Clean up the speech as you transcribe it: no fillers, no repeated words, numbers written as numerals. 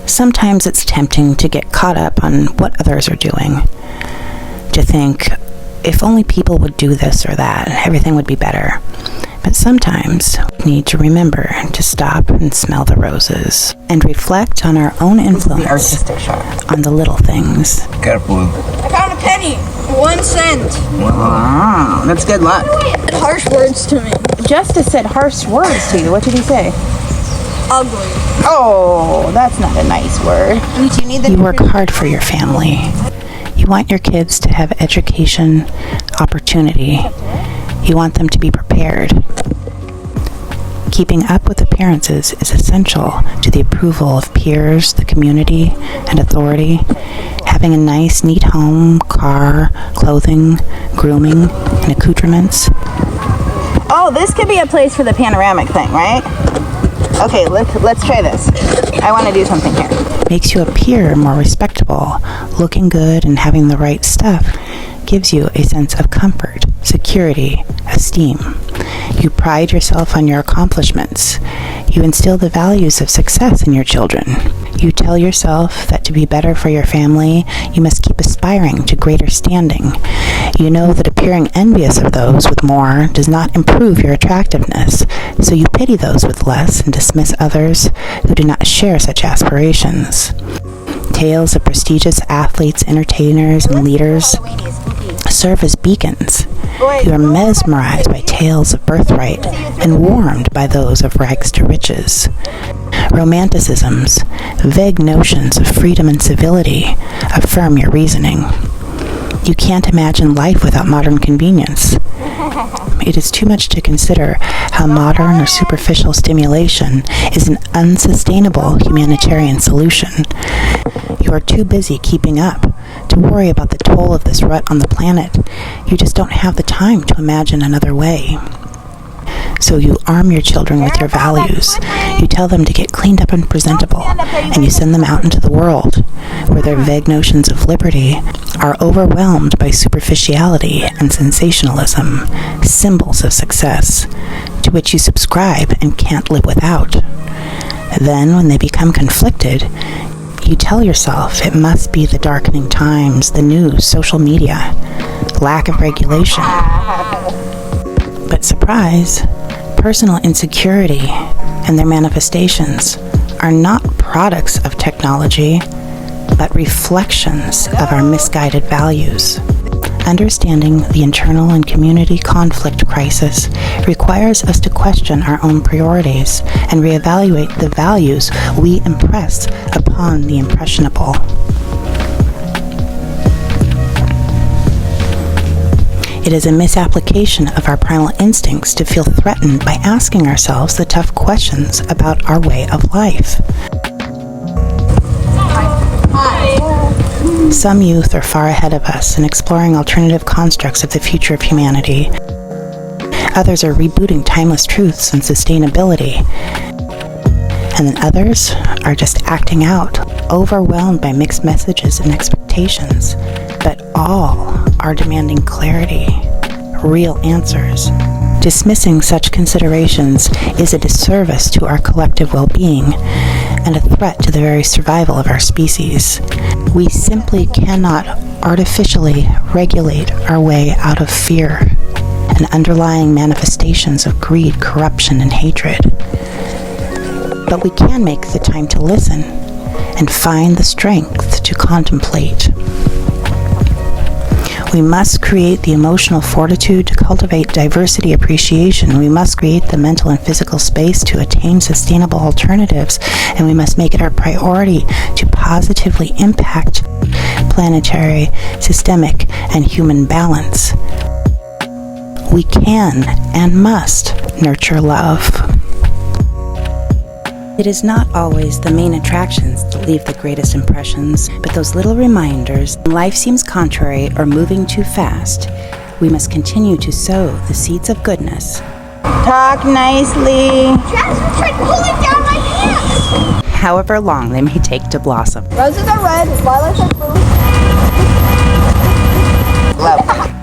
Sometimes it's tempting to get caught up on what others are doing, to think, if only people would do this or that, everything would be better. But sometimes we need to remember to stop and smell the roses and reflect on our own influence the artistic shot. On the little things. Careful. I found a penny. 1 cent. Wow, that's good luck. Harsh words to me. Justice said harsh words to you. What did he say? Ugly. Oh, that's not a nice word. You work hard for your family. You want your kids to have education, opportunity. You want them to be prepared. Keeping up with appearances is essential to the approval of peers, the community, and authority. Having a nice, neat home, car, clothing, grooming, and accoutrements. Oh, this could be a place for the panoramic thing, right? Okay, let's try this. I want to do something here. Makes you appear more respectable. Looking good and having the right stuff gives you a sense of comfort, security, esteem. You pride yourself on your accomplishments. You instill the values of success in your children. You tell yourself that to be better for your family, you must keep aspiring to greater standing. You know that appearing envious of those with more does not improve your attractiveness, so you pity those with less and dismiss others who do not share such aspirations. Tales of prestigious athletes, entertainers, and leaders serve as beacons. You are mesmerized by tales of birthright and warmed by those of rags to riches. Romanticisms, vague notions of freedom and civility affirm your reasoning. You can't imagine life without modern convenience. It is too much to consider how modern or superficial stimulation is an unsustainable humanitarian solution. You are too busy keeping up to worry about the toll of this rut on the planet. You just don't have the time to imagine another way. So you arm your children with your values. You tell them to get cleaned up and presentable, and you send them out into the world, where their vague notions of liberty are overwhelmed by superficiality and sensationalism, symbols of success, to which you subscribe and can't live without. Then, when they become conflicted, you tell yourself it must be the darkening times, the news, social media, lack of regulation. But surprise, personal insecurity and their manifestations are not products of technology, but reflections of our misguided values. Understanding the internal and community conflict crisis requires us to question our own priorities and reevaluate the values we impress upon the impressionable. It is a misapplication of our primal instincts to feel threatened by asking ourselves the tough questions about our way of life. Some youth are far ahead of us in exploring alternative constructs of the future of humanity. Others are rebooting timeless truths and sustainability. And then others are just acting out, overwhelmed by mixed messages and expectations. But all are demanding clarity, real answers. Dismissing such considerations is a disservice to our collective well-being and a threat to the very survival of our species. We simply cannot artificially regulate our way out of fear and underlying manifestations of greed, corruption, and hatred. But we can make the time to listen and find the strength to contemplate. We must create the emotional fortitude to cultivate diversity appreciation. We must create the mental and physical space to attain sustainable alternatives, and we must make it our priority to positively impact planetary, systemic, and human balance. We can and must nurture love. It is not always the main attractions that leave the greatest impressions, but those little reminders. When life seems contrary or moving too fast, we must continue to sow the seeds of goodness. Talk nicely. Jasmine tried pulling down my pants. However long they may take to blossom. Roses are red, violets are blue. Love.